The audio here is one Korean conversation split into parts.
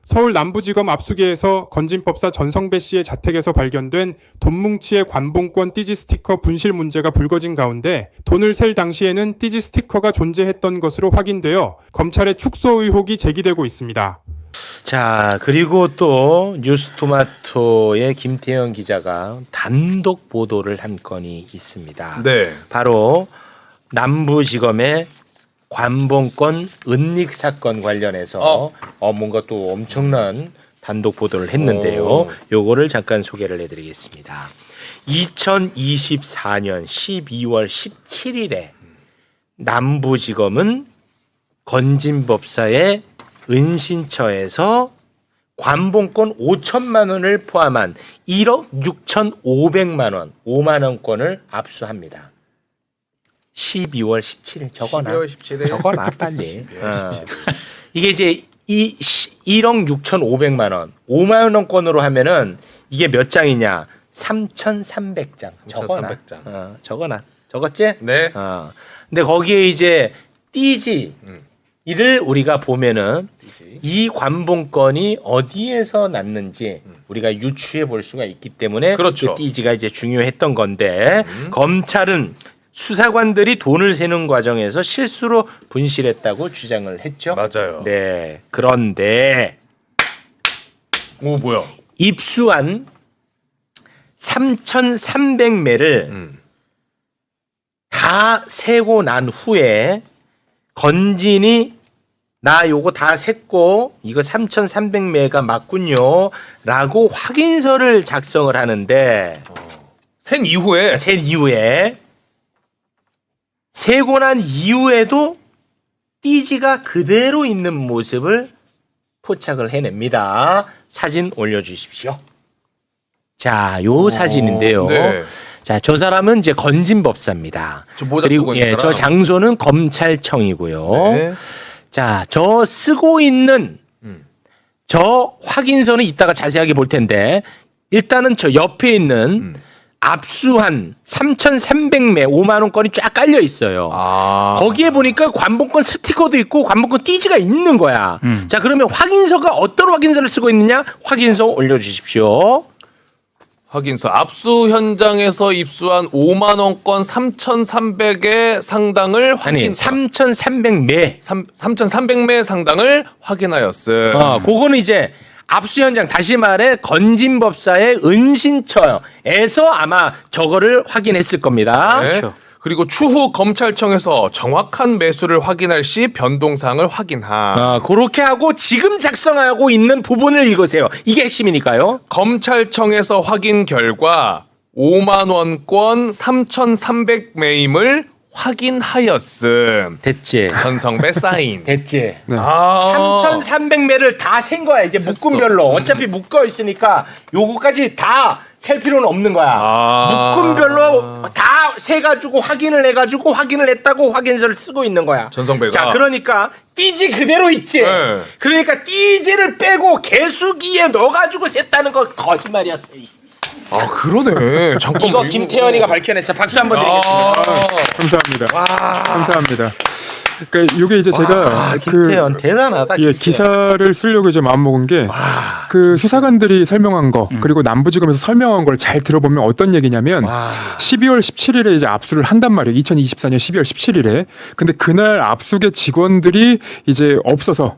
서울 남부지검 압수기에서 건진법사 전성배 씨의 자택에서 발견된 돈뭉치의 관봉권 띠지 스티커 분실 문제가 불거진 가운데 돈을 셀 당시에는 띠지 스티커가 존재했던 것으로 확인되어 검찰의 축소 의혹이 제기되고 있습니다. 자, 그리고 또 뉴스토마토의 김태형 기자가 단독 보도를 한 건이 있습니다. 네. 바로 남부지검의 관봉권 은닉 사건 관련해서 뭔가 또 엄청난 단독 보도를 했는데요. 요거를 잠깐 소개를 해드리겠습니다. 2024년 12월 17일에 남부지검은 건진법사의 은신처에서 관봉권 5천만 원을 포함한 1억 6,500만 원, 5만 원권을 압수합니다. 12월 17일 적어놔. 12월 17일. 적어놔 빨리. 이게 이제 1억 6,500만 원, 5만 원권으로 하면은 이게 몇 장이냐? 3,300장. 적어놔. 3,300장. 적어놔. 적었지? 네. 근데 거기에 이제 띠지 이를 우리가 보면은 이 관봉권이 어디에서 났는지 우리가 유추해 볼 수가 있기 때문에 그렇죠. 그 띠지가 이제 중요했던 건데 검찰은 수사관들이 돈을 세는 과정에서 실수로 분실했다고 주장을 했죠. 맞아요. 네. 그런데 오 뭐야? 입수한 3,300매를 다 세고 난 후에 건진이 나 요거 다 셌고 이거 3,300매가 맞군요 라고 확인서를 작성을 하는데 센 이후에 센 이후에 세고 난 이후에도 띠지가 그대로 있는 모습을 포착을 해냅니다. 사진 올려주십시오. 자, 요 사진인데요. 네. 자, 저 사람은 이제 건진법사입니다. 저 모자 그리고 쓰고 있는 저 사람. 장소는 검찰청이고요. 네. 자, 저 쓰고 있는 저 확인서는 이따가 자세하게 볼 텐데 일단은 저 옆에 있는 압수한 3,300매 5만 원권이 쫙 깔려 있어요. 거기에 보니까 관봉권 스티커도 있고 관봉권 띠지가 있는 거야. 자, 그러면 확인서가 어떤 확인서를 쓰고 있느냐? 확인서 올려주십시오. 확인서 압수 현장에서 입수한 5만 원권 3,300의 상당을 아니, 확인 3,300매. 3,300매 상당을 확인하였음. 그거는 이제 압수 현장, 다시 말해 건진법사의 은신처에서 아마 저거를 확인했을 겁니다. 네. 그리고 추후 검찰청에서 정확한 매수를 확인할 시 변동사항을 확인함. 그렇게 하고 지금 작성하고 있는 부분을 읽으세요. 이게 핵심이니까요. 검찰청에서 확인 결과 5만 원권 3,300매임을 확인하였음. 됐지. 전성배 사인. 됐지. 네. 3,300매를 다 센 거야. 이제 묶음별로. 어차피 묶어 있으니까 요거까지 다 셀 필요는 없는 거야. 묶음별로 다 세가지고 확인을 해가지고 확인을 했다고 확인서를 쓰고 있는 거야. 전성배가. 자, 그러니까 띠지 그대로 있지. 네. 그러니까 띠지를 빼고 개수기에 넣어가지고 셌다는 거 거짓말이었어. 그러네. 잠깐만. 이거 김태현이가 밝혀냈어. 박수 한번 드리겠습니다. 감사합니다. 감사합니다. 그러니까 이게 이제 제가 김태현 대단하다. 예, 기사를 쓰려고 이제 마음먹은 게 그 수사관들이 설명한 거 그리고 남부지검에서 설명한 걸 잘 들어보면 어떤 얘기냐면 12월 17일에 이제 압수를 한단 말이에요. 2024년 12월 17일에. 근데 그날 압수계 직원들이 이제 없어서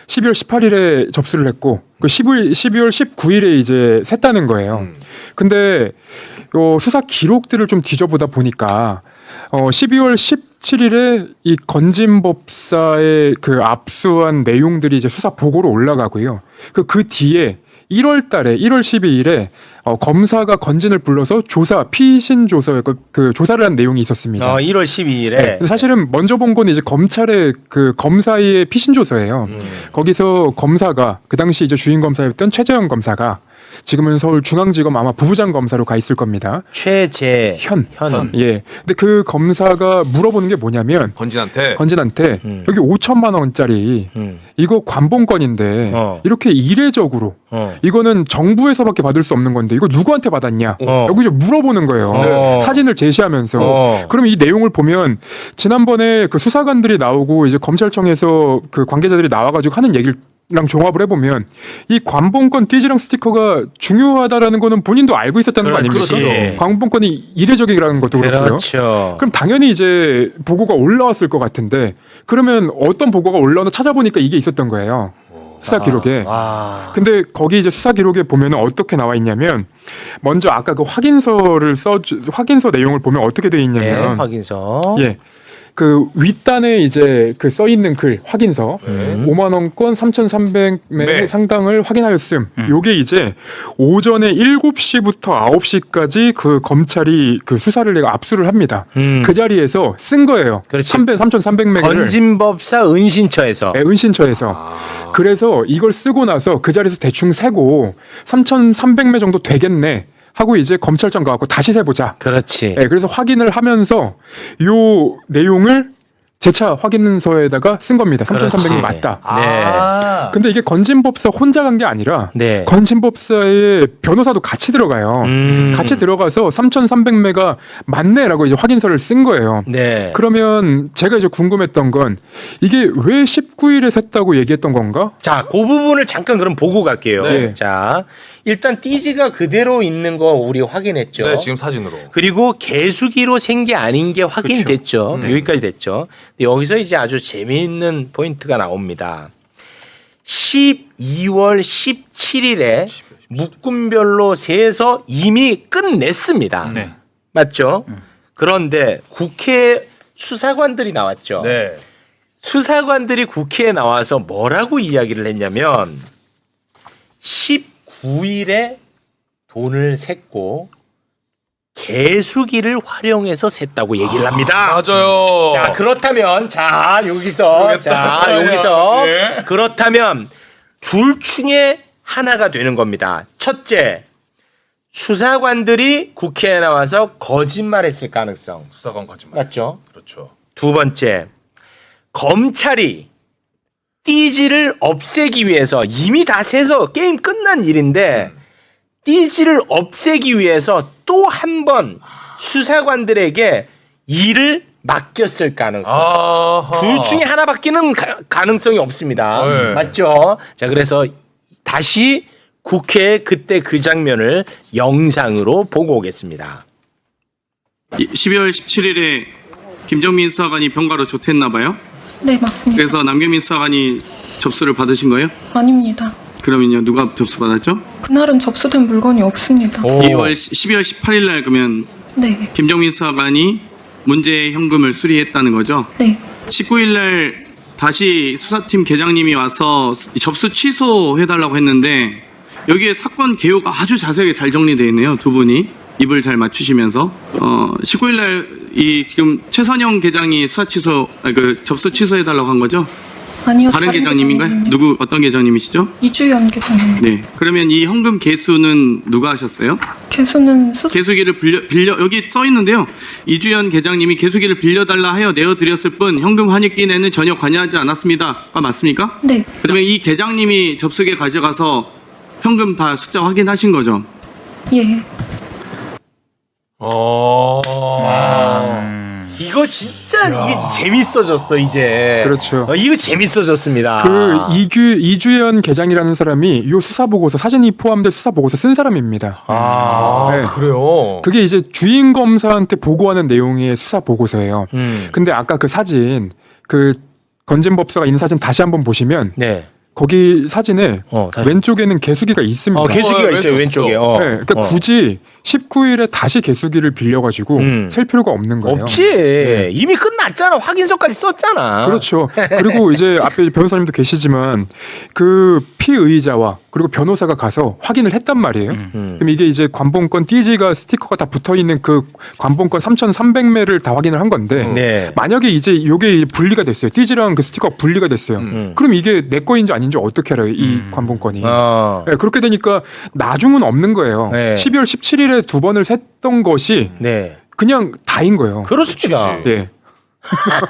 12월 18일에 접수를 했고 그 12월 19일에 이제 샜다는 거예요. 근데 요 수사 기록들을 좀 뒤져보다 보니까 12월 17일에 이 건진법사의 그 압수한 내용들이 이제 수사 보고로 올라가고요. 그 뒤에 1월 달에 1월 12일에 검사가 건진을 불러서 피신 조사 그 조사를 한 내용이 있었습니다. 1월 12일에 네, 사실은 먼저 본 거는 이제 검찰의 그 검사의 피신 조서예요. 거기서 검사가 그 당시 이제 주임 검사였던 최재형 검사가 지금은 서울중앙지검 아마 부부장 검사로 가 있을 겁니다. 최재현. 예. 근데 그 검사가 물어보는 게 뭐냐면 건진한테 여기 5천만 원짜리 이거 관봉권인데 이렇게 이례적으로 이거는 정부에서밖에 받을 수 없는 건데 이거 누구한테 받았냐? 여기 이제 물어보는 거예요. 사진을 제시하면서. 그럼 이 내용을 보면 지난번에 그 수사관들이 나오고 이제 검찰청에서 그 관계자들이 나와가지고 하는 얘기를 종합을 해보면 이 관본권 띠지랑 스티커가 중요하다라는 거는 본인도 알고 있었다는 거 아닙니까? 그렇지. 관본권이 이례적이라는 것도 그렇고요. 그렇죠. 그럼 당연히 이제 보고가 올라왔을 것 같은데 그러면 어떤 보고가 올라오나 찾아보니까 이게 있었던 거예요. 수사 기록에. 근데 거기 이제 수사 기록에 보면은 어떻게 나와 있냐면 먼저 아까 그 확인서 내용을 보면 어떻게 돼 네, 있냐면 확인서. 예. 그 윗단에 이제 그 써 있는 글 확인서 5만 원권 3,300매 네. 상당을 확인하였음. 요게 이제 오전에 7시부터 9시까지 그 검찰이 그 수사를 내가 압수를 합니다. 그 자리에서 쓴 거예요. 그렇지. 3,300매를 건진법사 은신처에서. 은신처에서. 그래서 이걸 쓰고 나서 그 자리에서 대충 세고 3,300매 정도 되겠네 하고 이제 검찰청 가고 다시 세보자. 그렇지. 네, 그래서 확인을 하면서 요 내용을 재차 확인서에다가 쓴 겁니다. 3,300이 맞다. 네. 근데 이게 건진법사 혼자 간 게 아니라 네. 건진법사의 변호사도 같이 들어가요. 같이 들어가서 3,300매가 맞네라고 이제 확인서를 쓴 거예요. 네. 그러면 제가 이제 궁금했던 건 이게 왜 19일에 샜다고 얘기했던 건가? 자, 그 부분을 잠깐 그럼 보고 갈게요. 네. 자, 일단 띠지가 그대로 있는 거 우리 확인했죠. 네, 지금 사진으로. 그리고 개수기로 센 게 아닌 게 확인됐죠. 여기까지 됐죠. 근데 여기서 이제 아주 재미있는 포인트가 나옵니다. 12월 17일에 묶음별로 세서 이미 끝냈습니다. 네. 맞죠? 그런데 국회 수사관들이 나왔죠. 네. 수사관들이 국회에 나와서 뭐라고 이야기를 했냐면 19일에 돈을 샜고 개수기를 활용해서 샜다고 얘기를 합니다. 맞아요. 자, 그렇다면 여기서 네. 그렇다면 둘 중에 하나가 되는 겁니다. 첫째, 수사관들이 국회에 나와서 거짓말했을 가능성. 수사관 거짓말. 맞죠? 그렇죠. 두 번째, 검찰이 띠지를 없애기 위해서 이미 다 세서 게임 끝난 일인데 띠지를 없애기 위해서 또 한 번 수사관들에게 일을 맡겼을 가능성. 아하. 둘 중에 하나밖에는 가능성이 없습니다. 네. 맞죠? 자, 그래서 다시 국회에 그때 그 장면을 영상으로 보고 오겠습니다. 12월 17일에 김정민 수사관이 병가로 조퇴했나 봐요. 네, 맞습니다. 그래서 남경민 수사관이 접수를 받으신 거예요? 아닙니다. 그러면요, 누가 접수 받았죠? 그날은 접수된 물건이 없습니다. 12월 18일 날 그러면 네, 김정민 수사관이 문제 현금을 수리했다는 거죠. 네, 19일 날 다시 수사팀 계장님이 와서 접수 취소해달라고 했는데 여기에 사건 개요가 아주 자세하게 잘 정리되어 있네요. 두 분이 입을 잘 맞추시면서 19일 날 이 지금 최선영 계장이 접수 취소해달라고 한 거죠? 아니요. 다른 계장님인가요? 계장님입니다. 어떤 계장님이시죠? 이주연 계장님. 네. 그러면 이 현금 개수는 누가 하셨어요? 개수는 개수기를 빌려 여기 써 있는데요. 이주연 계장님이 개수기를 빌려달라 하여 내어드렸을 뿐 현금 환입기에는 전혀 관여하지 않았습니다가 맞습니까? 네, 그러면 이 계장님이 접수기에 가져가서 현금 다 숫자 확인하신 거죠? 예, 이거 진짜 이게 재밌어졌어 이제. 그렇죠. 이거 재밌어졌습니다. 그 이주연 계장이라는 사람이 요 수사 보고서 사진이 포함된 수사 보고서 쓴 사람입니다. 네. 그래요. 그게 이제 주임 검사한테 보고하는 내용의 수사 보고서예요. 음. 근데 아까 그 사진 그 건진법사가 있는 사진 다시 한번 보시면 네. 거기 사진에 다시. 왼쪽에는 개수기가 있습니다. 개수기가 있어요 왼쪽에. 네, 그러니까 굳이 19일에 다시 개수기를 빌려가지고 셀 필요가 없는 거예요. 없지. 이미 끝났잖아. 확인서까지 썼잖아. 그렇죠. 그리고 이제 앞에 변호사님도 계시지만 그 피의자와 그리고 변호사가 가서 확인을 했단 말이에요. 그럼 이게 이제 관본권 띠지가 스티커가 다 붙어 있는 그 관본권 3,300매를 다 확인을 한 건데 네. 만약에 이제 요게 분리가 됐어요. 띠지랑 그 스티커가 분리가 됐어요. 그럼 이게 내 거인지 아닌지 어떻게 알아요? 이 관본권이. 네, 그렇게 되니까 나중은 없는 거예요. 네. 12월 17일에 두 번을 샜던 것이 네. 그냥 다인 거예요. 그렇습니다. 예.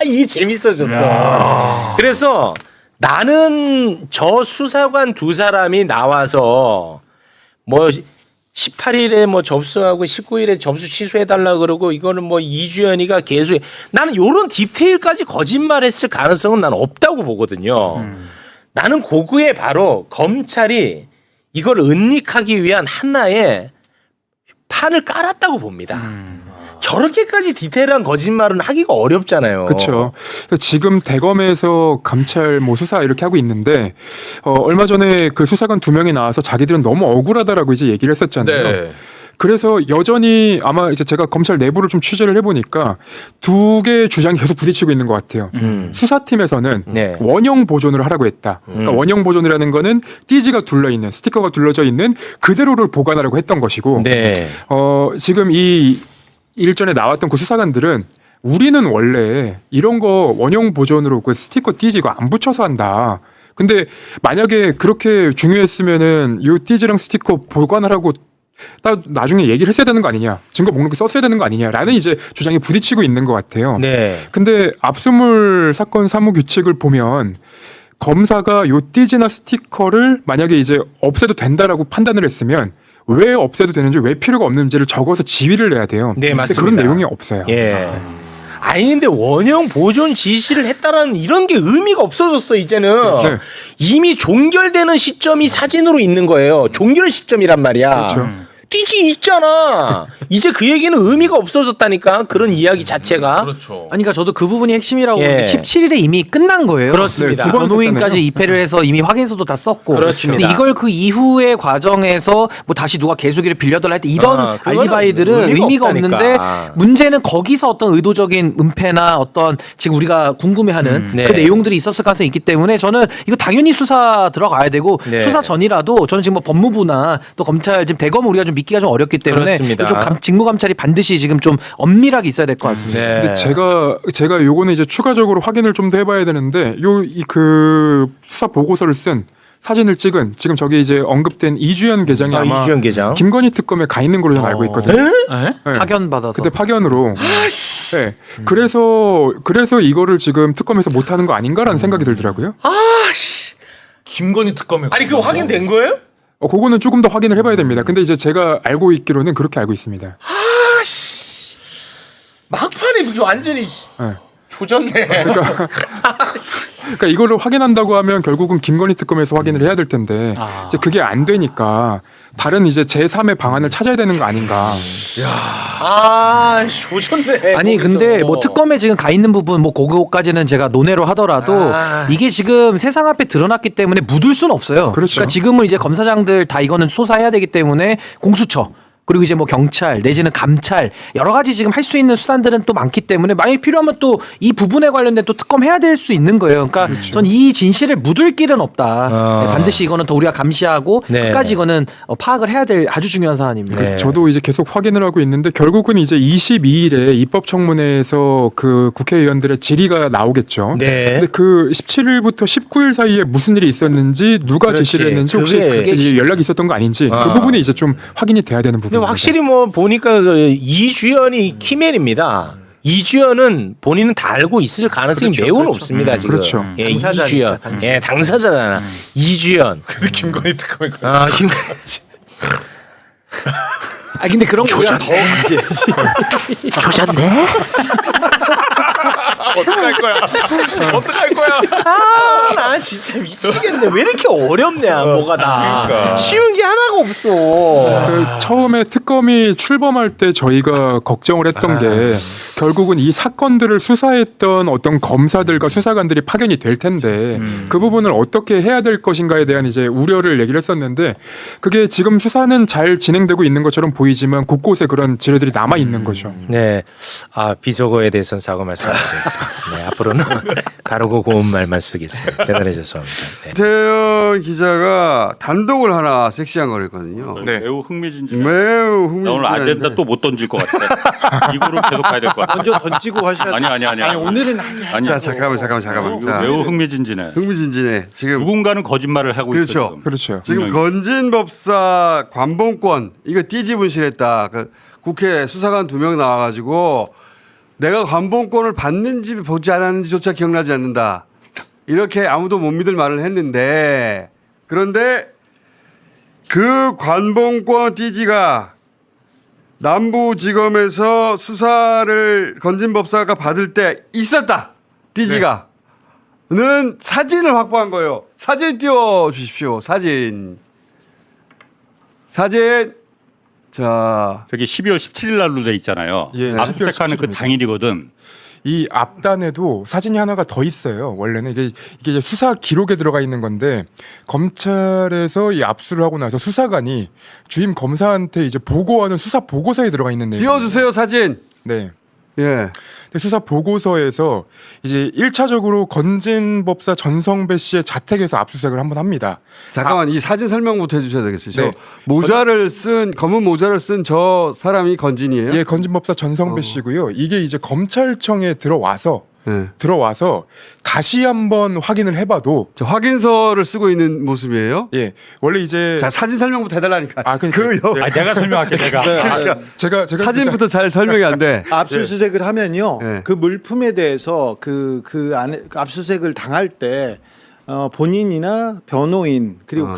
이게 재밌어졌어. 그래서 나는 저 수사관 두 사람이 나와서 뭐 18일에 뭐 접수하고 19일에 접수 취소해달라 그러고 이거는 뭐 이주연이가 나는 요런 디테일까지 거짓말했을 가능성은 난 없다고 보거든요. 나는 고구에 바로 검찰이 이걸 은닉하기 위한 하나의 판을 깔았다고 봅니다. 저렇게까지 디테일한 거짓말은 하기가 어렵잖아요. 그렇죠. 지금 대검에서 감찰 뭐 수사 이렇게 하고 있는데 얼마 전에 그 수사관 2명이 나와서 자기들은 너무 억울하다라고 이제 얘기를 했었잖아요. 네. 그래서 여전히 아마 이제 제가 검찰 내부를 좀 취재를 해보니까 2개의 주장이 계속 부딪히고 있는 것 같아요. 수사팀에서는 네. 원형 보존을 하라고 했다. 그러니까 원형 보존이라는 거는 띠지가 둘러있는 스티커가 둘러져 있는 그대로를 보관하라고 했던 것이고 네. 지금 이 일전에 나왔던 그 수사관들은 우리는 원래 이런 거 원형 보존으로 그 스티커 띠지 이거 안 붙여서 한다. 근데 만약에 그렇게 중요했으면은 요 띠지랑 스티커 보관하라고 나중에 얘기를 했어야 되는 거 아니냐, 증거 목록에 썼어야 되는 거 아니냐라는 이제 주장이 부딪히고 있는 것 같아요. 네. 근데 압수물 사건 사무 규칙을 보면 검사가 요 띠지나 스티커를 만약에 이제 없애도 된다라고 판단을 했으면 왜 없애도 되는지 왜 필요가 없는지를 적어서 지휘를 내야 돼요. 네, 근데 맞습니다. 그런 내용이 없어요. 예. 아니 근데 원형 보존 지시를 했다라는 이런 게 의미가 없어졌어 이제는. 네. 이미 종결되는 시점이 사진으로 있는 거예요. 종결 시점이란 말이야. 그렇죠. 띠지 있잖아. 이제 그 얘기는 의미가 없어졌다니까. 그런 이야기 자체가. 그렇죠. 아니, 그러니까 저도 그 부분이 핵심이라고 예. 보는데 17일에 이미 끝난 거예요. 그렇습니다. 네, 두 번 변호인까지 했잖아요. 입회를 해서 이미 확인서도 다 썼고. 그렇습니다. 근데 이걸 그 이후의 과정에서 뭐 다시 누가 개수기를 빌려달라 할 때 이런 그거는 알리바이들은 의미가 없다니까. 없는데 문제는 거기서 어떤 의도적인 은폐나 어떤 지금 우리가 궁금해하는 네. 그 내용들이 있었을 가능성이 있기 때문에 저는 이거 당연히 수사 들어가야 되고 네. 수사 전이라도 저는 지금 뭐 법무부나 또 검찰 지금 대검 우리가 좀 믿기가 좀 어렵기 때문에 그렇습니다. 좀 직무 감찰이 반드시 지금 좀 엄밀하게 있어야 될 것 같습니다. 네. 근데 제가 요거는 이제 추가적으로 확인을 좀 더 해봐야 되는데 그 수사 보고서를 쓴 사진을 찍은 지금 저기 이제 언급된 이주연 계장이 아마 이주연 계장. 김건희 특검에 가 있는 걸로 좀 알고 있거든요. 네. 파견 받아서. 그때 파견으로. 네. 그래서 이거를 지금 특검에서 못 하는 거 아닌가라는 생각이 들더라고요. 아씨. 김건희 특검에 아니 그거 확인된 거예요? 그거는 조금 더 확인을 해봐야 됩니다. 근데 이제 제가 알고 있기로는 그렇게 알고 있습니다. 아씨. 막판에 무슨 완전히 네. 조졌네. 그러니까 이거를 확인한다고 하면 결국은 김건희 특검에서 확인을 해야 될 텐데 이제 그게 안 되니까 다른 이제 제3의 방안을 찾아야 되는 거 아닌가. 아, 조졌네. 아니 거기서. 근데 뭐 특검에 지금 가 있는 부분 뭐 그거까지는 제가 논외로 하더라도 이게 지금 세상 앞에 드러났기 때문에 묻을 수는 없어요. 그렇죠. 그러니까 지금은 이제 검사장들 다 이거는 수사해야 되기 때문에 공수처 그리고 이제 뭐 경찰 내지는 감찰 여러 가지 지금 할 수 있는 수단들은 또 많기 때문에 만약 필요하면 또 이 부분에 관련된 또 특검 해야 될 수 있는 거예요. 그러니까 전 이 진실을 묻을 길은 없다. 네, 반드시 이거는 더 우리가 감시하고 네. 끝까지 이거는 파악을 해야 될 아주 중요한 사안입니다. 네. 저도 이제 계속 확인을 하고 있는데 결국은 이제 22일에 입법청문회에서 그 국회의원들의 질의가 나오겠죠. 네. 근데 그 17일부터 19일 사이에 무슨 일이 있었는지 누가 그렇지. 지시를 했는지 혹시 그게 이제 연락이 있었던 거 아닌지 그 부분이 이제 좀 확인이 돼야 되는 부분입니다. 근데 확실히 뭐 보니까 그 이주연이 키맨입니다. 이주연은 본인은 다 알고 있을 가능성이 매우 높습니다. 지금. 그렇죠. 예, 당사자니까, 이주연. 예, 당사자잖아. 이주연. 근데 김건희 특검에 그래. 아, 아 근데 그런 거 우리가 더 조졌네. 어떡할 거야? 어떡할 거야? 아, 나 진짜 미치겠네. 왜 이렇게 어렵냐, 뭐가 다. 그러니까. 쉬운 게 하나가 없어. 그 처음에 특검이 출범할 때 저희가 걱정을 했던 게 결국은 이 사건들을 수사했던 어떤 검사들과 수사관들이 파견이 될 텐데 그 부분을 어떻게 해야 될 것인가에 대한 이제 우려를 얘기를 했었는데 그게 지금 수사는 잘 진행되고 있는 것처럼 보이지만 곳곳에 그런 지뢰들이 남아 있는 거죠. 네. 아, 비속어에 대해서는 사과 말씀드리겠습니다. 네, 앞으로는 바르고 고운 말만 쓰겠습니다. 대단히 죄송합니다. 네. 태연 기자가 단독을 하나 섹시한 걸 했거든요. 네. 매우 흥미진진. 매우 나 오늘 흥미진진한데 아젠다 또 못 던질 것 같아. 이거로 계속 가야 될 것 같아. 먼저 던지고 하셔야 아니. 오늘은 아니야. 자 잠깐만. 이거 자, 매우 흥미진진해. 흥미진진해. 지금 누군가는 거짓말을 하고 그렇죠. 있어. 그렇죠. 지금 분명히. 건진법사 관봉권 이거 띠지 분실했다. 그 국회 수사관 2명 나와가지고 내가 관봉권을 받는지 보지 않았는지조차 기억나지 않는다. 이렇게 아무도 못 믿을 말을 했는데 그런데 그 관봉권 띠지가 남부지검에서 수사를 건진법사가 받을 때 있었다. 띠지가. 사진을 확보한 거예요. 사진 띄워 주십시오. 사진. 자, 저기 12월 17일 날로 돼 있잖아요. 예, 압수수색하는 그 12월 17일 입니다. 당일이거든. 이 앞단에도 사진이 하나가 더 있어요. 원래는 이게 이제 수사 기록에 들어가 있는 건데 검찰에서 이 압수를 하고 나서 수사관이 주임 검사한테 이제 보고하는 수사 보고서에 들어가 있는 내용. 띄워주세요 사진. 네. 예. 근데 수사 보고서에서 이제 1차적으로 건진법사 전성배 씨의 자택에서 압수수색을 한번 합니다. 잠깐만 이 사진 설명부터 해주셔야 되겠어요. 네. 검은 모자를 쓴 저 사람이 건진이에요? 예, 건진법사 전성배 씨고요. 이게 이제 검찰청에 들어와서 예. 다시 한번 확인을 해봐도 저 확인서를 쓰고 있는 모습이에요? 예, 원래 이제 자 사진 설명부터 해달라니까. 아, 그러니까. 네. 내가 설명할게 내가. 제가 사진부터 잘 설명이 안 돼. 압수수색을 하면요. 네. 그 물품에 대해서 그 안에 압수수색을 당할 때 본인이나 변호인 그리고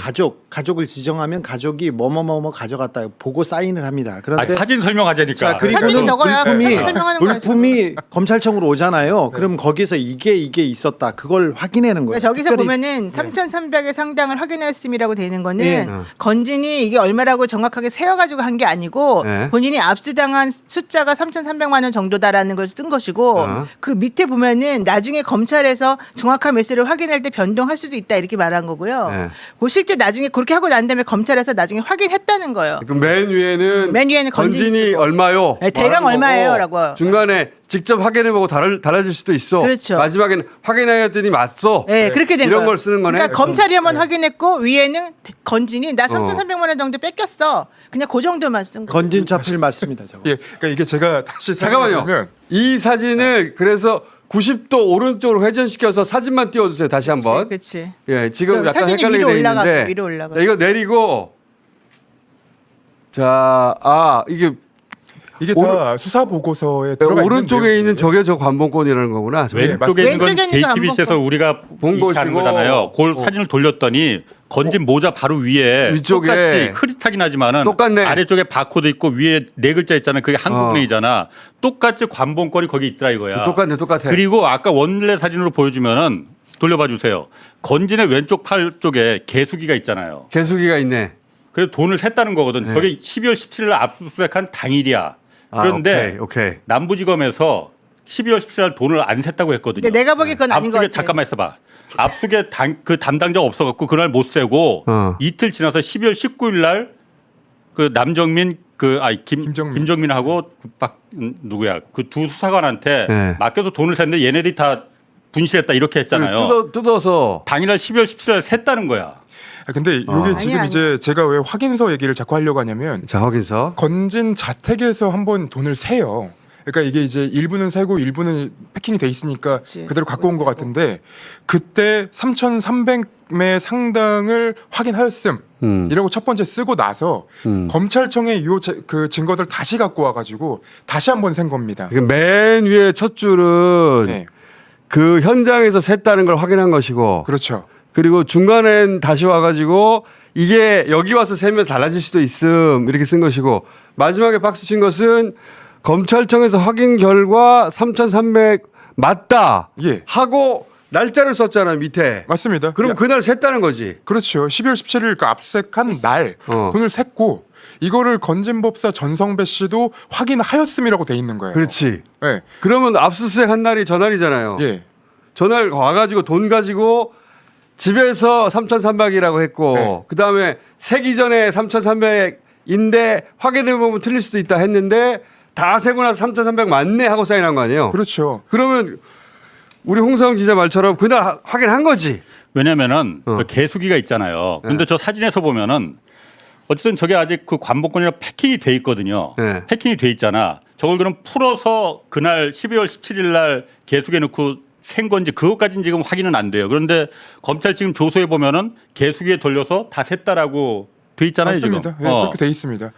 가족을 지정하면 가족이 뭐뭐뭐 가져갔다 보고 사인을 합니다. 그런데 사진 설명하자니까. 자, 그리고는 사진이 적어야 물품이 설명하는 거야, 물품이 검찰청으로 오잖아요. 그럼 거기서 이게 있었다. 그걸 확인하는 거예요. 그러니까 저기서 특별히 보면은 3,300의 상당을 확인했음이라고 되는 거는 예. 건진이 이게 얼마라고 정확하게 세어가지고 한 게 아니고 예. 본인이 압수당한 숫자가 3,300만 원 정도다라는 걸 쓴 것이고 그 밑에 보면은 나중에 검찰에서 정확한 매수를 확인할 때 변동할 수도 있다 이렇게 말한 거고요. 예. 그 실제 나중에 그렇게 하고 난 다음에 검찰에서 나중에 확인했다는 거예요. 그 맨 위에는 건진이 쓰고. 얼마요? 네, 대강 말하는 얼마예요라고. 거고 중간에 직접 확인해보고 달라질 수도 있어. 그렇죠. 마지막에는 확인하였더니 맞소. 네, 그렇게 된 이런 거예요. 걸 쓰는 거네. 그러니까 검찰이 한번 확인했고 위에는 건진이 나 3,300만 원 정도 뺏겼어. 그냥 그 정도만 쓴 거예요. 건진 차필 맞습니다. 저거. 예, 그러니까 이게 제가 다시 잠깐만요. 설명하면 이 사진을 그래서 90도 오른쪽으로 회전시켜서 사진만 띄워주세요. 다시 한번. 그렇지. 예, 지금 그 약간 사진이 헷갈리게 위로 돼 올라가고, 있는데. 위로 올라가고. 자, 이거 내리고. 자, 이게 다 수사 보고서에 들어가 오른쪽에 있는 내용이에요. 저게 저 관본권이라는 거구나. 저게. 왼쪽에 있는 건 왼쪽에 있는 거 JTBC에서 우리가 본 이해하는 것이고. 거잖아요. 그 사진을 돌렸더니 건진 모자 바로 위에 위쪽에 똑같이 흐릿하긴 하지만은 똑같네. 아래쪽에 바코드 있고 위에 네 글자 있잖아요. 그게 한국은행이잖아. 똑같이 관본권이 거기 있더라 이거야. 똑같네. 그리고 아까 원래 사진으로 보여주면은 돌려봐 주세요. 건진의 왼쪽 팔 쪽에 개수기가 있잖아요. 개수기가 있네. 그래서 돈을 셌다는 거거든. 저게 12월 17일 날 압수수색한 당일이야. 그런데 오케이. 남부지검에서 12월 17일 날 돈을 안 셌다고 했거든요. 근데 내가 보기엔 그건 아닌 것 압수에 같아. 잠깐만 있어봐. 압수에 그 담당자가 없어갖고 그날 못 세고 이틀 지나서 12월 19일 날 그 남정민 김정민하고 누구야 그 두 수사관한테 네. 맡겨서 돈을 샜는데 얘네들이 다 분실했다 이렇게 했잖아요. 뜯어서 당일날 12월 17일 날 샜다는 거야. 근데 이게 지금 아니야, 이제 제가 왜 확인서 얘기를 자꾸 하려고 하냐면 자, 확인서. 건진 자택에서 한번 돈을 세요. 그러니까 이게 이제 일부는 세고 일부는 패킹이 돼 있으니까 그치. 그대로 갖고 온 것 같은데 그때 3,300매 상당을 확인하였음. 이라고 첫 번째 쓰고 나서 검찰청에 그 증거들 다시 갖고 와가지고 다시 한번 센 겁니다. 맨 위에 첫 줄은 네, 그 현장에서 샜다는 걸 확인한 것이고 그렇죠. 그리고 중간엔 다시 와가지고 이게 여기 와서 세면 달라질 수도 있음 이렇게 쓴 것이고 마지막에 박수 친 것은 검찰청에서 확인 결과 3,300 맞다 예. 하고 날짜를 썼잖아 밑에. 맞습니다. 그럼 야, 그날 샜다는 거지. 그렇죠. 12월 17일 그 압수색한 날 돈을 샜고 이거를 건진법사 전성배 씨도 확인하였음이라고 돼 있는 거예요. 그렇지. 네. 그러면 압수수색 한 날이 전날이잖아요. 예. 전날 와가지고 돈 가지고 집에서 3,300이라고 했고 네. 그다음에 세기 전에 3,300인데 확인해보면 틀릴 수도 있다 했는데 다 세고 나서 3,300 맞네 하고 사인한 거 아니에요. 그렇죠. 그러면 우리 홍성훈 기자 말처럼 그날 확인한 거지. 왜냐면은 그 개수기가 있잖아요. 근데 저 사진에서 보면은 어쨌든 저게 아직 그 관복권이랑 패킹이 돼 있거든요. 네. 패킹이 돼 있잖아. 저걸 그럼 풀어서 그날 12월 17일 날 개수기에 넣고 센 건지 그것까지는 지금 확인은 안 돼요. 그런데 검찰 지금 조서에 보면은 개수기에 돌려서 다 셌다라고 돼 있잖아요. 맞습니다. 지금. 예, 그렇게 돼 있습니다.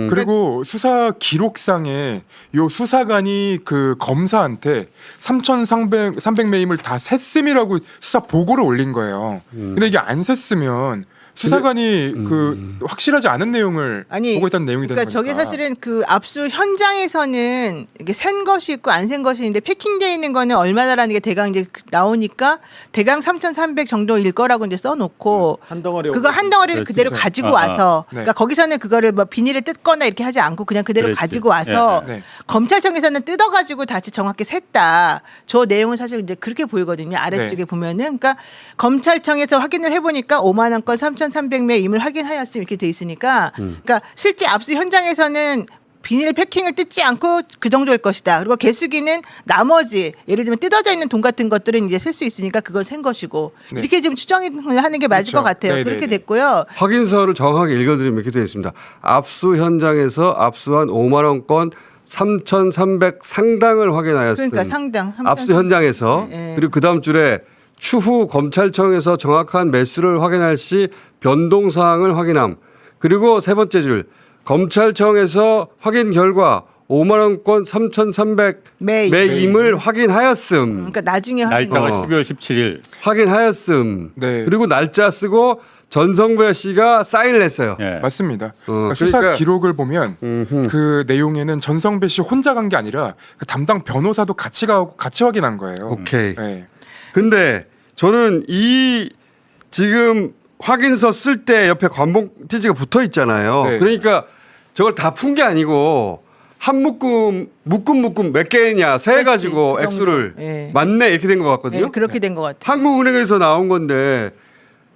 그리고 수사 기록상에 요 수사관이 그 검사한테 3,300매임을 다 셌음이라고 수사 보고를 올린 거예요. 근데 이게 안 셌으면 수사관이 그 확실하지 않은 내용을 아니, 보고 있다는 내용이 되는 그러니까 거니까. 저게 사실은 그 압수 현장에서는 이게 센 것이 있고 안 센 것이 있는데 패킹되어 있는 거는 얼마다라는 게 대강 이제 나오니까 대강 3,300 정도일 거라고 이제 써놓고 한 덩어리 그거 한 덩어리를 그렇지. 그대로 가지고 와서 네. 그러니까 거기서는 그거를 뭐 비닐을 뜯거나 이렇게 하지 않고 그냥 그대로 그렇지. 가지고 와서 네. 검찰청에서는 뜯어가지고 다시 정확히 셌다. 저 내용은 사실 이제 그렇게 보이거든요. 아래쪽에 네. 보면은 그러니까 검찰청에서 확인을 해보니까 5만 원건 3,300매임을 확인하였음 이렇게 돼 있으니까 그러니까 실제 압수 현장에서는 비닐 패킹을 뜯지 않고 그 정도일 것이다. 그리고 개수기는 나머지 예를 들면 뜯어져 있는 돈 같은 것들은 이제 셀 수 있으니까 그건 센 것이고 네. 이렇게 지금 추정을 하는 게 맞을 그렇죠. 것 같아요. 네, 그렇게 네, 네. 됐고요. 확인서를 정확하게 읽어드리면 이렇게 되어 있습니다. 압수 현장에서 압수한 5만 원권 3,300 상당을 확인하였습니다. 그러니까 상당 압수 현장에서 네. 그리고 그 다음 줄에 추후 검찰청에서 정확한 매수를 확인할 시 변동 사항을 확인함. 그리고 세 번째 줄 검찰청에서 확인 결과 5만 원권 3,300 매임을 확인하였음. 그러니까 나중에 확인. 날짜가 12월 17일. 확인하였음. 네. 그리고 날짜 쓰고 전성배 씨가 사인을 했어요. 예. 맞습니다. 그러니까 수사 그러니까- 기록을 보면 그 내용에는 전성배 씨 혼자 간 게 아니라 그 담당 변호사도 같이 가고 같이 확인한 거예요. 오케이. 네. 근데 저는 이 지금 확인서 쓸 때 옆에 관봉 띠지가 붙어 있잖아요. 네. 그러니까 저걸 다 푼 게 아니고 한 묶음 몇 개냐 세 그렇지. 가지고 그 정도. 액수를 예. 맞네 이렇게 된 것 같거든요. 네, 그렇게 된 것 같아요. 한국은행에서 나온 건데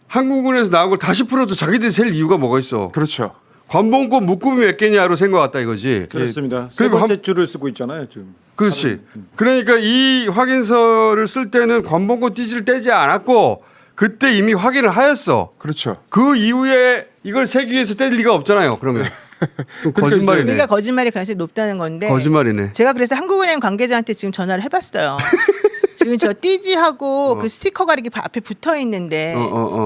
한국은행에서 나온 걸 다시 풀어도 자기들이 셀 이유가 뭐가 있어? 그렇죠. 관봉권 묶음이 몇 개냐로 센 것 같다 이거지. 그렇습니다. 세 그리고 번째 줄을 쓰고 있잖아요. 지금. 그렇지. 그러니까 이 확인서를 쓸 때는 관봉권 띠지를 떼지 않았고 그때 이미 확인을 하였어. 그렇죠. 그 이후에 이걸 세기 위해서 뗄 리가 없잖아요. 그러면 그럼 거짓말이네. 그러니까 거짓말이 가능성이 높다는 건데. 거짓말이네. 제가 그래서 한국은행 관계자한테 지금 전화를 해봤어요. 지금 저 띠지하고 그 스티커가 이렇게 앞에 붙어 있는데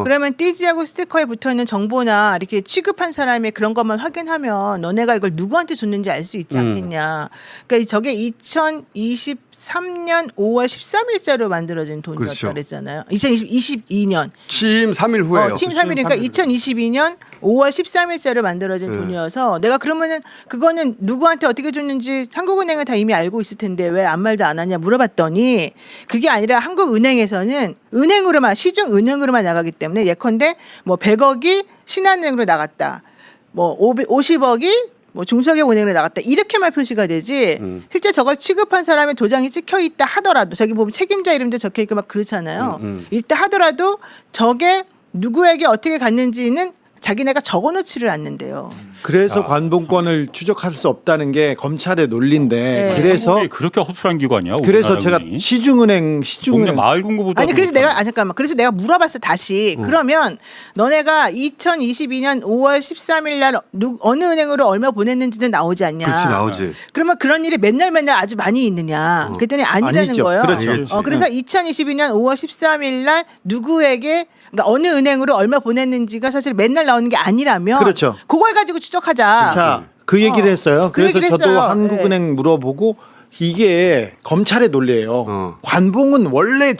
그러면 띠지하고 스티커에 붙어 있는 정보나 이렇게 취급한 사람의 그런 것만 확인하면 너네가 이걸 누구한테 줬는지 알 수 있지 않겠냐. 그러니까 저게 2023년 5월 13일자로 만들어진 돈이었다 그렇죠. 그랬잖아요. 2022년. 취임 3일 후에요. 취임 3일이니까 2022년 5월 13일자로 만들어진 돈이어서 내가 그러면은 그거는 누구한테 어떻게 줬는지 한국은행은 다 이미 알고 있을 텐데 왜 아무 말도 안 하냐 물어봤더니 그게 아니라 한국은행에서는 은행으로만 시중 은행으로만 나가기 때문에 예컨대 뭐 100억이 신한은행으로 나갔다. 뭐 50억이 뭐 중소기업 은행으로 나갔다 이렇게만 표시가 되지 실제 저걸 취급한 사람의 도장이 찍혀 있다 하더라도 저기 보면 책임자 이름도 적혀 있고 막 그렇잖아요. 있다 하더라도 저게 누구에게 어떻게 갔는지는 자기네가 적어놓지를 않는데요. 그래서 관봉권을 추적할 수 없다는 게 검찰의 논리인데 네. 그래서 한국이 그렇게 허술한 기관이야. 그래서 제가 우리나라 시중은행 동네 마을 공부보다 아니 그래서 내가 잠깐만 그래서 내가 물어봤어 다시 그러면 너네가 2022년 5월 13일 날 어느 은행으로 얼마 보냈는지는 나오지 않냐? 그렇지 나오지. 그러면 그런 일이 맨날 아주 많이 있느냐? 그랬더니 아니라는 아니죠. 거예요. 그렇죠. 그래서 2022년 5월 13일 날 누구에게 그러니까 어느 은행으로 얼마 보냈는지가 사실 맨날 나오는 게 아니라면 그렇죠. 그걸 가지고 추적하자. 자, 그 얘기를 했어요. 그 그래서 얘기를 저도 했어요. 한국은행 물어보고 이게 검찰의 논리예요. 관봉은 원래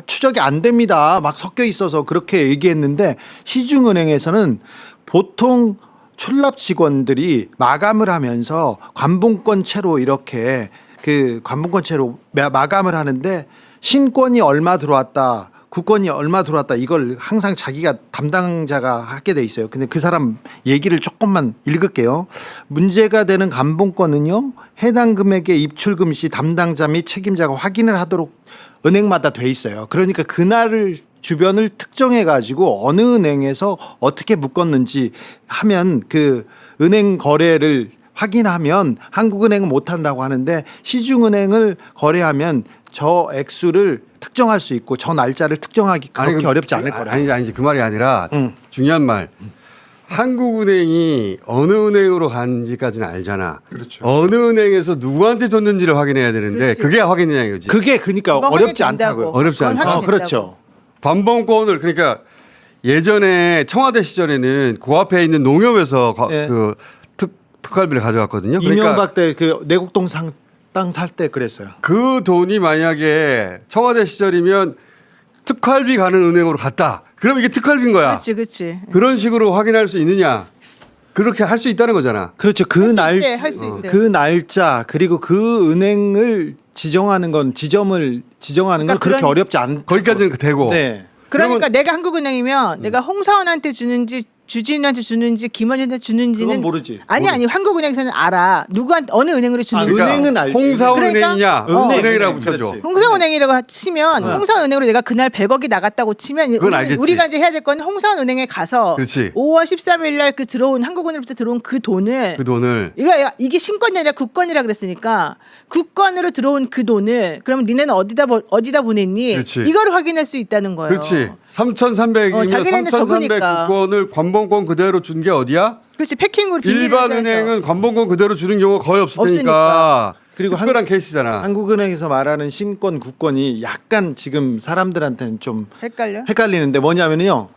추적이 안 됩니다. 막 섞여 있어서 그렇게 얘기했는데 시중은행에서는 보통 출납 직원들이 마감을 하면서 관봉권채로 이렇게 그 관봉권채로 마감을 하는데 신권이 얼마 들어왔다. 구권이 얼마 들어왔다 이걸 항상 자기가 담당자가 하게 돼 있어요. 근데 그 사람 얘기를 조금만 읽을게요. 문제가 되는 관봉권은요 해당 금액의 입출금 시 담당자 및 책임자가 확인을 하도록 은행마다 돼 있어요. 그러니까 그날을 주변을 특정해 가지고 어느 은행에서 어떻게 묶었는지 하면 그 은행 거래를 확인하면 한국은행은 못 한다고 하는데 시중은행을 거래하면 저 액수를 특정할 수 있고 저 날짜를 특정하기 그렇게 어렵지 않을 거라. 아니지 그 말이 아니라 중요한 말. 한국은행이 어느 은행으로 간지까지는 알잖아. 그렇죠. 어느 은행에서 누구한테 줬는지를 확인해야 되는데 그게 확인이냐 이거지. 그게 그러니까 그건 어렵지 확인된다고. 않다고요. 어렵지 그건 않다. 확인된다고. 그렇죠. 관봉권을 그러니까 예전에 청와대 시절에는 그 앞에 있는 농협에서 네. 그 특활비를 가져갔거든요. 그러니까 이명박 때 그 내곡동 땅 살 때 그랬어요. 그 돈이 만약에 청와대 시절이면 특활비 가는 은행으로 갔다. 그럼 이게 특활비인 거야. 그렇지, 그렇지. 그런 식으로 확인할 수 있느냐? 그렇게 할 수 있다는 거잖아. 그렇죠. 할 수 있대. 그 날짜 그리고 그 은행을 지정하는 건 지점을 지정하는 건 그러니까 그렇게 그런- 어렵지 않. 거기까지는 되고. 네. 그러니까 내가 한국은행이면 내가 홍사원한테 주는지 주진우한테 주는지 김원현한테 주는지는 그건 모르지. 아니 한국은행에서는 알아. 누구한테 어느 은행으로 주는지. 은행은 알지. 홍사원은행이냐? 그러니까, 은행이라고 붙여줘. 그렇지. 홍사원은행이라고 치면 홍사원은행으로 내가 그날 100억이 나갔다고 치면 그건 알겠지. 우리가 이제 해야 될 건 홍사원은행에 가서 그렇지. 5월 13일 날 그 들어온 한국은행부터 들어온 그 돈을 이게 신권이 아니라 국권이라 그랬으니까 국권으로 들어온 그 돈을 그러면 니네는 어디다 보냈니? 그렇지. 이거를 확인할 수 있다는 거예요. 그렇지. 3,300이면 자기네는 3,300 적으니까. 국권을 관봉권 그대로 준 게 어디야? 그렇지. 패킹으로 일반 비닐에서 은행은 관봉권 그대로 주는 경우가 거의 없으니까. 그리고 특별한 케이스잖아. 한국은행에서 말하는 신권 국권이 약간 지금 사람들한테는 좀 헷갈리는데 뭐냐면요.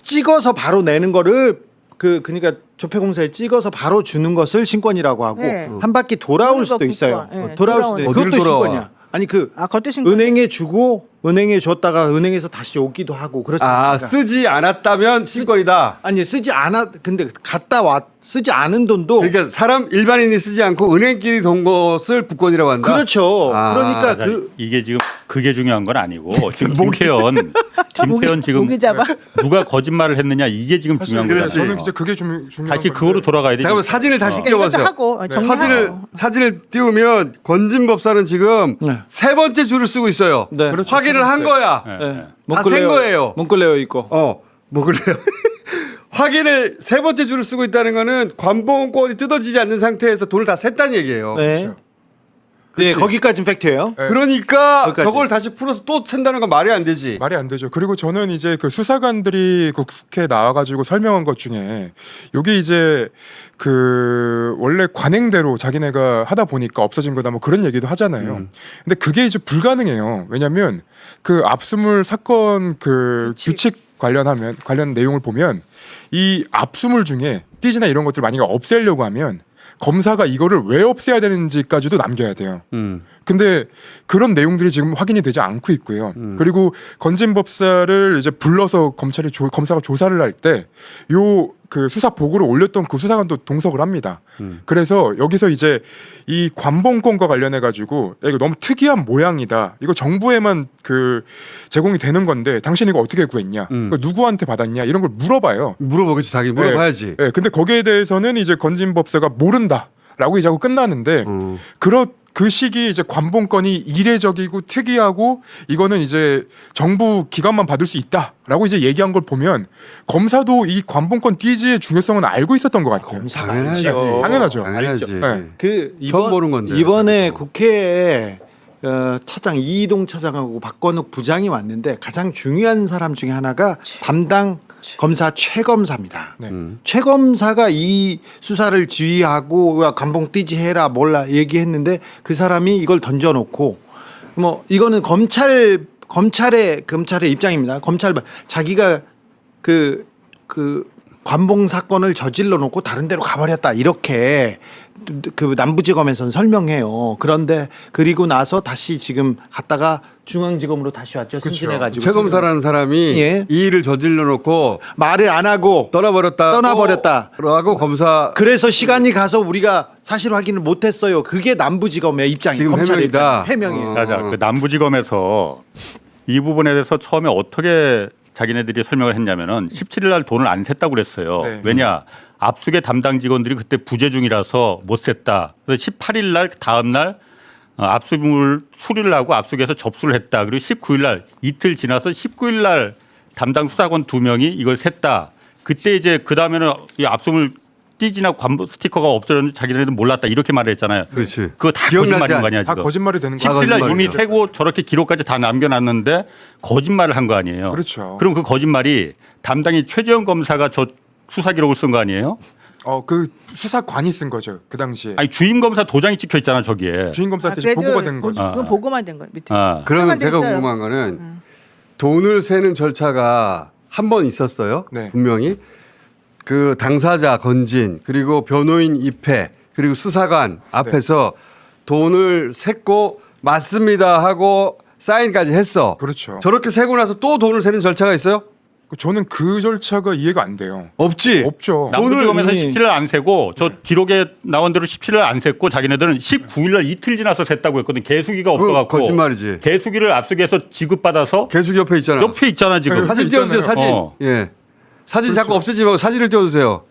찍어서 바로 내는 거를 그러니까 조폐공사에 찍어서 바로 주는 것을 신권이라고 하고 네. 한 바퀴 돌아올 수도 국권. 있어요. 네, 돌아올 수도 있어요. 어디를 그것도 돌아와? 신권이야. 아니 그것도 신권. 은행에 주고 은행에 줬다가 은행에서 다시 오기도 하고 그렇지 아, 않습니까? 쓰지 않았다면 신권이다. 아니 쓰지 않아 근데 갔다 와 쓰지 않은 돈도 그러니까 사람 일반인이 쓰지 않고 은행끼리 돈 것을 국권이라고 한다. 그렇죠. 아, 그러니까 맞아. 이게 지금 그게 중요한 건 아니고 지금 김태현 지금 목이 잡아. 누가 거짓말을 했느냐 이게 지금 중요한 그렇지. 거잖아요. 저는 진짜 그게 중요한 다시 건데. 그거로 돌아가야 돼. 잠깐만 사진을 다시 그러니까 이것도 띄워보세요. 하고 정리하고. 사진을 띄우면 권진법사는 지금 네. 세 번째 줄을 쓰고 있어요. 네. 그렇죠. 확인을 한 거야. 네, 네. 네. 다 센 거예요. 몽클레어 있고. 뭐 그래요? 확인을 세 번째 줄을 쓰고 있다는 거는 관봉권이 뜯어지지 않는 상태에서 돈을 다 셌다는 얘기예요. 네. 네, 거기까지는 팩트예요. 네. 그러니까 거기까지. 저걸 다시 풀어서 또 챈다는 건 말이 안 되지. 말이 안 되죠. 그리고 저는 이제 그 수사관들이 그 국회에 나와가지고 설명한 것 중에 요게 이제 그 원래 관행대로 자기네가 하다 보니까 없어진 거다 뭐 그런 얘기도 하잖아요. 근데 그게 이제 불가능해요. 왜냐하면 그 압수물 사건 그 규칙 관련 내용을 보면 이 압수물 중에 띠지나 이런 것들 만약에 없애려고 하면 검사가 이거를 왜 없애야 되는지까지도 남겨야 돼요. 근데 그런 내용들이 지금 확인이 되지 않고 있고요. 그리고 건진법사를 이제 불러서 검사가 조사를 할 때 요 그 수사 보고를 올렸던 그 수사관도 동석을 합니다. 그래서 여기서 이제 이 관봉권과 관련해 가지고 이거 너무 특이한 모양이다. 이거 정부에만 그 제공이 되는 건데 당신 이거 어떻게 구했냐? 이거 누구한테 받았냐? 이런 걸 물어봐요. 물어보겠지, 자기 물어봐야지. 네, 근데 거기에 대해서는 이제 건진법사가 모른다라고 이제 하고 끝나는데 그 시기 이제 관봉권이 이례적이고 특이하고 이거는 이제 정부 기관만 받을 수 있다라고 이제 얘기한 걸 보면 검사도 이 관봉권 띠지의 중요성은 알고 있었던 것 같아요. 당연하죠. 당연하죠. 당연하지. 네. 처음 보는 건데. 이번에 국회에 차장 이희동 차장하고 박건욱 부장이 왔는데 가장 중요한 사람 중에 하나가 담당 검사 최 검사입니다. 네. 최 검사가 이 수사를 지휘하고 관봉 띠지 해라 몰라 얘기했는데 그 사람이 이걸 던져놓고 뭐 이거는 검찰의 입장입니다. 검찰 자기가 그 관봉 사건을 저질러 놓고 다른 데로 가버렸다 이렇게 그 남부지검에서는 설명해요. 그런데 그리고 나서 다시 지금 갔다가 중앙지검으로 다시 왔죠. 승진해가지고 최 검사라는 사람이 예. 이 일을 저질러 놓고 말을 안 하고 떠나버렸다. 라고 검사 그래서 시간이 가서 우리가 사실 확인을 못했어요. 그게 남부지검의 입장이에요. 지금 검찰의 해명이다. 입장. 해명이에요. 맞아. 그 남부지검에서 이 부분에 대해서 처음에 어떻게 자기네들이 설명을 했냐면은 17일 날 돈을 안 셌다고 그랬어요. 네. 왜냐? 압수계 담당 직원들이 그때 부재 중이라서 못 셌다. 그래서 18일 날 다음 날 압수물 수리를 하고 압수계에서 접수를 했다. 그리고 19일 날 이틀 지나서 19일 날 담당 수사관 2명이 이걸 셌다. 그때 이제 그 다음에는 이 압수물 띠지나 관부 스티커가 없어졌는지 자기네들은 몰랐다 이렇게 말을 했잖아요. 그렇지. 그거 다 기억나지 거짓말인 거 아니야 다 지금. 거짓말이 되는 거예요. 17일 날 이미 거짓말이죠. 세고 저렇게 기록까지 다 남겨놨는데 거짓말을 한 거 아니에요. 그렇죠. 그럼 그 거짓말이 담당이 최재형 검사가 저 수사 기록을 쓴 거 아니에요? 그 수사관이 쓴 거죠 그 당시에. 아니 주임 검사 도장이 찍혀 있잖아 저기에. 주인 검사한테 지금 보고가 된 거죠. 그건 보고만 된 거예요. 밑에. 그러면 제가 있어요. 궁금한 거는 돈을 세는 절차가 한 번 있었어요. 네. 분명히 그 당사자 건진 그리고 변호인 입회 그리고 수사관 앞에서 돈을 셌고 맞습니다 하고 사인까지 했어. 그렇죠. 저렇게 세고 나서 또 돈을 세는 절차가 있어요? 저는 그 절차가 이해가 안 돼요. 없지. 없죠. 남부지검에서 이미- 17일 안 세고 저 기록에 나온 대로 17일 안 셌고 자기네들은 19일 날 이틀 지나서 셌다고 했거든. 개수기가 그거 없어갖고 거짓말이지. 개수기를 압수해서 지급받아서 개수기 옆에 있잖아. 옆에 있잖아 지금. 네, 사진 있잖아요. 띄워주세요. 사진. 어. 예. 사진 자꾸 없애지 말고 사진을 띄워주세요.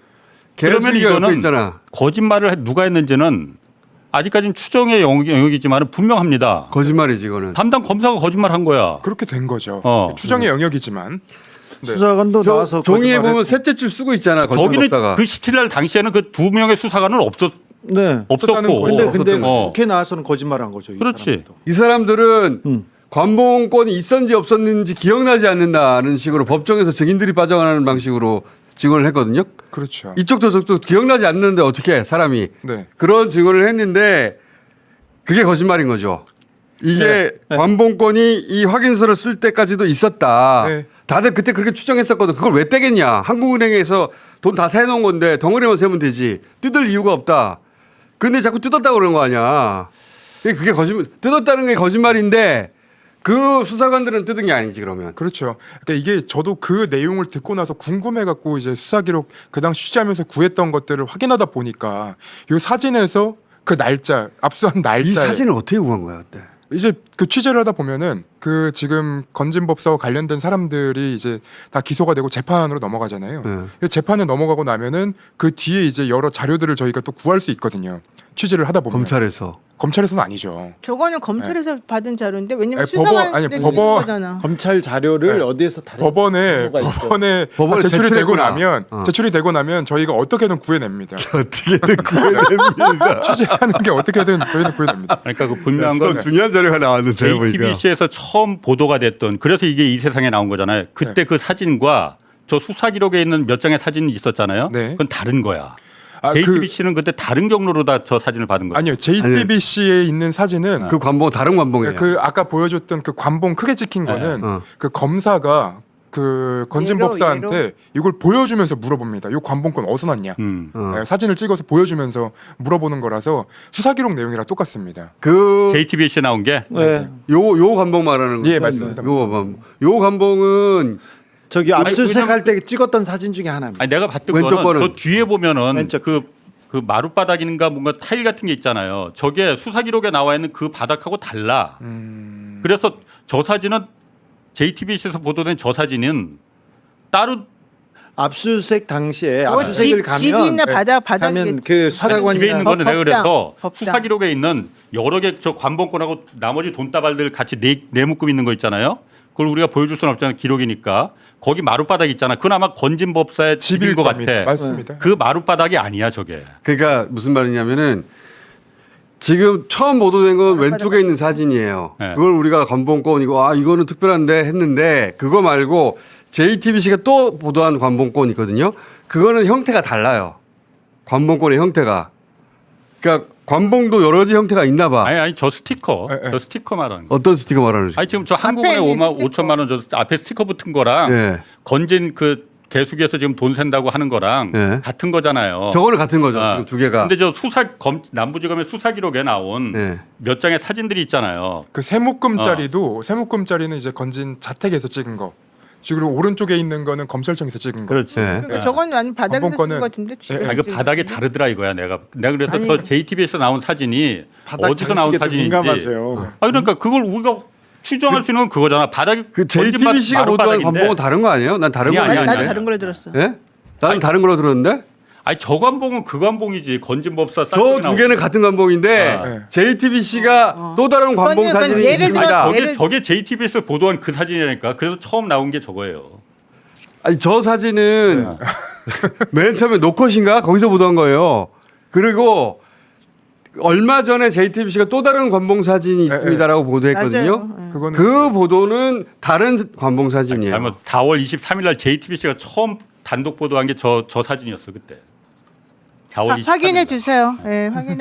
그러면 개수기가 옆에 이거는 있잖아. 거짓말을 누가 했는지는 아직까지는 추정의 영역이지만 분명합니다. 거짓말이지 이거는. 담당 검사가 거짓말한 거야. 그렇게 된 거죠. 어. 추정의 영역이지만 네. 수사관도 저 나와서 종이에 거짓말했- 보면 셋째 줄 쓰고 있잖아. 저기는 거짓말 그 17일 날 당시에는 그 두 명의 수사관은 네. 없었고. 근데 없었던 거. 국회 나와서는 거짓말한 거죠. 이 그렇지. 사람들도. 이 사람들은 음. 관봉권이 있었는지 없었는지 기억나지 않는다는 식으로 법정에서 증인들이 빠져가는 방식으로 증언을 했거든요. 그렇죠. 이쪽 저쪽도 기억나지 않는데 어떻게 사람이 네. 그런 증언을 했는데 그게 거짓말인 거죠. 이게 네. 관봉권이 이 확인서를 쓸 때까지도 있었다. 네. 다들 그때 그렇게 추정했었거든. 그걸 왜 떼겠냐. 한국은행에서 돈 다 세놓은 건데 덩어리만 세면 되지. 뜯을 이유가 없다. 근데 자꾸 뜯었다고 그러는 거 아니야. 그게 거짓말. 뜯었다는 게 거짓말인데 그 수사관들은 뜯은 게 아니지 그러면. 그렇죠. 그러니까 이게 저도 그 내용을 듣고 나서 궁금해갖고 이제 수사 기록 그 당시 취재하면서 구했던 것들을 확인하다 보니까 이 사진에서 그 날짜 압수한 날짜 이 사진을 어떻게 구한 거야 그때? 이제 그 취재를 하다 보면은 그 지금 건진법사와 관련된 사람들이 이제 다 기소가 되고 재판으로 넘어가잖아요. 네. 재판에 넘어가고 나면은 그 뒤에 이제 여러 자료들을 저희가 또 구할 수 있거든요. 취재를 하다 보면 검찰에서는 아니죠. 저거는 검찰에서 받은 자료인데 왜냐면 아니, 법원- 아니, 수사관들이 법원- 거잖아. 검찰 자료를 네. 어디에서 다른 법원에 경우가 있죠. 법원에 법원에 제출이 되고 제출했구나. 나면 제출이 되고 나면 저희가 어떻게든 구해냅니다. 어떻게든 구해냅니다. 취재하는 게 어떻게든 저희는 구해냅니다. 그러니까 그 분명한 건 중요한 자료가 나왔는데 JTBC에서 처음 보도가 됐던 그래서 이게 이 세상에 나온 거잖아요. 그때 그 사진과 저 수사 기록에 있는 몇 장의 사진이 있었잖아요. 네. 그건 다른 거야. 아, JTBC는 그때 다른 경로로 다 저 사진을 받은 거죠. 아니요, JTBC에 있는 사진은 그 관봉 다른 관봉이에요. 그 아까 보여줬던 그 관봉 크게 찍힌 거는 그 검사가 그 건진법사한테 이걸 보여주면서 물어봅니다. 이 관봉권 어디서 났냐? 네, 사진을 찍어서 보여주면서 물어보는 거라서 수사 기록 내용이랑 똑같습니다. 그 JTBC에 나온 게 네. 요 관봉 말하는 거죠. 예, 맞습니다. 요 관봉은 저기 아니, 압수수색할 때 찍었던 사진 중에 하나입니다. 아니 내가 봤던 왼쪽 거는 거는? 저 뒤에 보면은 왼쪽. 그 마룻바닥인가 뭔가 타일 같은 게 있잖아요. 저게 수사 기록에 나와 있는 그 바닥하고 달라. 그래서 저 사진은 JTBC에서 보도된 저 사진은 따로 압수수색 당시에 뭐 압수수색을 집이나 가면 바닥에 가면 그 수사관이나 집에 있는 거는 내가 그래서 법당. 수사 기록에 있는 여러 개 저 관봉권하고 나머지 돈다발들 같이 내묶음 있는 거 있잖아요. 그걸 우리가 보여줄 수는 없잖아요. 기록이니까. 거기 마룻바닥 있잖아. 그건 아마 건진법사의 집일 것 겁니다. 같아. 맞습니다. 그 마룻바닥이 아니야 저게. 그러니까 무슨 말이냐면은 지금 처음 보도된 건 왼쪽에 있는 사진이에요. 네. 그걸 우리가 관봉권이고 아 이거는 특별한데 했는데 그거 말고 JTBC가 또 보도한 관봉권이 있거든요. 그거는 형태가 달라요. 관봉권의 형태가. 그러니까 관봉도 여러 가지 형태가 있나 봐. 아니 저 스티커. 예. 저 스티커 말하는 거. 어떤 스티커 말하는 거지? 아니 지금 저 앞에 한국은행 있는 5천만 원 저 앞에 스티커 붙은 거랑 예. 건진 그 개수기에서 지금 돈 센다고 하는 거랑 예. 같은 거잖아요. 저거는 같은 거죠. 아, 지금 두 개가. 근데 저 남부지검의 수사 기록에 나온 예. 몇 장의 사진들이 있잖아요. 그 세목금짜리도 세목금짜리는 이제 건진 자택에서 찍은 거. 그리고 오른쪽에 있는 거는 검찰청에서 찍은 거. 그렇지. 예. 그러니까 저건 아니 바닥에서 관봉권은- 쓴 것 같은데 집에서 예, 아, 이거 찍은 바닥이 건데? 다르더라 이거야 내가 그래서 아니, 저 JTBC에서 나온 사진이 바닥 어디서 나온 장식에도 사진인지. 민감하세요. 아 그러니까 그걸 우리가 추정할 수 있는 건 그거잖아. 바닥이 그 JTBC가 보도한 관봉은 다른 거 아니에요? 난 다른 거 아니, 아니, 나도 아니. 다른 걸로 들었어. 예? 나는 다른 걸로 들었는데 아니 저 관봉은 그 관봉이지 건진법사. 저 두 개는 같은 관봉인데 아. JTBC가 또 다른 관봉 그건 사진이 예를 있습니다. 들어- 저게 JTBC에서 보도한 그 사진이라니까. 그래서 처음 나온 게 저거예요. 아니 저 사진은 맨 처음에 노컷인가 거기서 보던 거예요. 그리고 얼마 전에 JTBC가 또 다른 관봉 사진이 있습니다라고 보도했거든요. 맞아요. 그거는 그 보도는 다른 관봉 사진이에요. 아니, 4월 23일 날 JTBC가 처음 단독 보도한 게 저 사진이었어 그때. 4월 23일. 확인해 주세요. 예, 확인해.